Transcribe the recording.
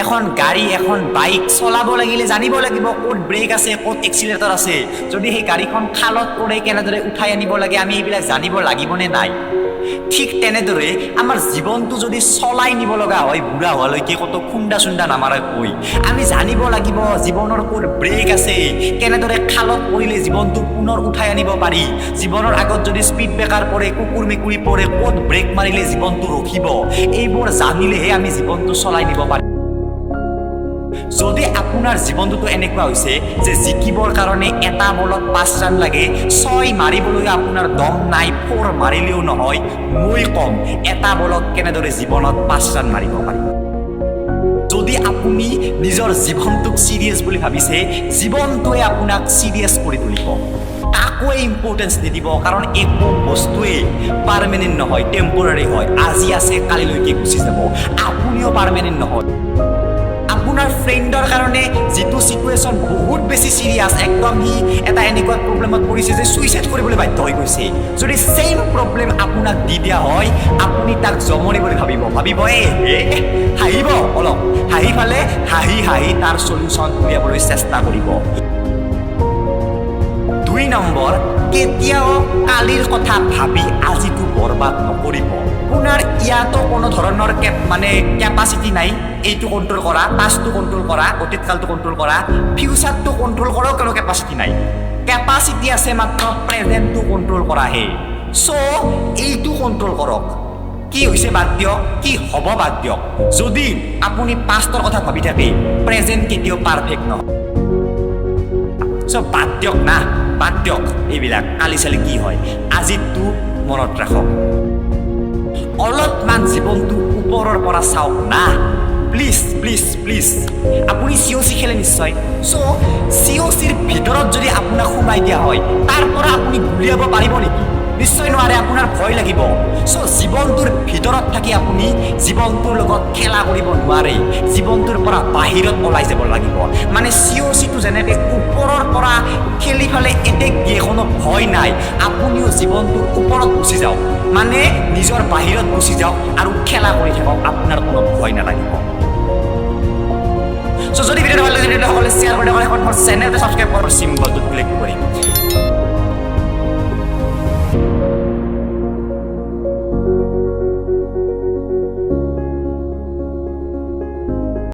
এখন গাড়ী এখন বাইক চলাব লাগিলে জানিব লাগিব ক'ত ব্ৰেক আছে ক'ত এক্সিলেটৰ আছে যদি সেই গাড়ীখন খালত পৰে কেনেদৰে উঠাই আনিব লাগে আমি এইবিলাক জানিব লাগিবনে নাই ঠিক তেনেদৰে আমাৰ জীৱনটো যদি চলাই নিব লগা হয় বুঢ়া হোৱালৈকে কত খুন্দা চুন্দা নামাৰাকৈ আমি জানিব লাগিব জীৱনৰ ক'ত ব্ৰেক আছে কেনেদৰে খালত পৰিলে জীৱনটো পুনৰ উঠাই আনিব পাৰি জীৱনৰ আগত যদি স্পীড ব্ৰেকাৰ পৰে কুকুৰ মেকুৰী পৰে ক'ত ব্ৰেক মাৰিলে জীৱনটো ৰখিব এইবোৰ জানিলেহে আমি জীৱনটো চলাই নিব পাৰিম যদি আপোনাৰ জীৱনটো এনেকুৱা হৈছে যে জিকিবৰ কাৰণে এটা বলত 5 ৰান লাগে 6 মাৰিবলৈ আপোনাৰ দম নাই 4 মাৰিলেও নহয় মই কম এটা বলত কেনেদৰে জীৱনত 5 ৰান মাৰিব পাৰি যদি আপুনি নিজৰ জীৱনটোক সিৰিয়াস বুলি ভাবিছে জীৱনটোৱে আপোনাক সিৰিয়াস কৰি তুলিব কাকো ইম্পৰ্টেন্স নিদিব কাৰণ একো বস্তুৱে পাৰ্মানেন্ট নহয় টেম্পৰাৰী হয় আজি আছে কালিলৈকে গুচি যাব আপুনিও পাৰ্মানেন্ট নহয় আপোনাৰ ফ্ৰেণ্ডৰ কাৰণে যেটো সিচুৱেশন বহুত বেছি সিৰিয়াস একদম হি এটা এনেকুৱা প্ৰবলেমত পৰিছে যে সুইসাইড কৰিবলৈ বাধ্য হৈ গৈছে যদি সেম প্ৰবলেম আপোনাক দি দিয়া হয় আপুনি তাক জমনি বুলি ভাবিব হাঁহিব অলপ হাঁহি ফালে হাঁহি তাৰ সলিউশন উলিয়াবলৈ চেষ্টা কৰিব 2 নম্বৰ কেতিয়াও কালিৰ কথা ভাবি আজিটো বৰবাদ নকৰিব আপোনাৰ ইয়াতো কোনো ধৰণৰ কেপাসিটি নাই এইটো কন্ট্ৰোল কৰা পাস্টটো কন্ট্ৰোল কৰা অতীতকালটো কন্ট্ৰোল কৰা ফিউচাৰটো কন্ট্ৰোল কৰাও কোনো কেপাসিটি নাই কেপাসিটি আছে মাত্ৰ প্ৰেজেন্টটো কন্ট্ৰোল কৰাহে সো এইটো কন্ট্ৰোল কৰক কি হৈছে বাদ দিয়ক কি হ'ব বাদ দিয়ক যদি আপুনি পাস্টৰ কথা ভাবি থাকে প্ৰেজেন্ট কেতিয়াও পাৰফেক্ট নহয় সো বাদ দিয়ক না বাদ দিয়ক এইবিলাক কালি চালি কি হয় আজিটো মনত ৰাখক অলপমান জীৱনটো ওপৰৰ পৰা চাওক না প্লিজ আপুনি সিওসি খেলে নিশ্চয় সো সিওসিৰ ভিতৰত যদি আপোনাক সোমাই দিয়া হয় তাৰ পৰা আপুনি গুলিয়াব পাৰিব নেকি নিশ্চয় নোৱাৰে আপোনাৰ ভয় লাগিব সো জীৱনটোৰ ভিতৰত থাকি আপুনি জীৱনটোৰ লগত খেলা কৰিব নোৱাৰে জীৱনটোৰ পৰা বাহিৰত ওলাই যাব লাগিব মানে সিওসিটো যেনেকৈ ওপৰৰ পৰা খেলি ফালে এটেক দিয়ে কোনো ভয় নাই আপুনিও জীৱনটোৰ ওপৰত গুচি যাওক মানে নিজৰ বাহিৰত গুচি যাওক আৰু খেলা কৰি থাকক আপোনাৰ কোনো ভয় নালাগিব সো যদি ভিডিওটো ভাল লাগে তেতিয়াহ'লে শেয়াৰ কৰি দিয়ক আৰু চেনেলটো সাবস্ক্ৰাইব কৰাৰ চিম্বলটো ক্লিক কৰি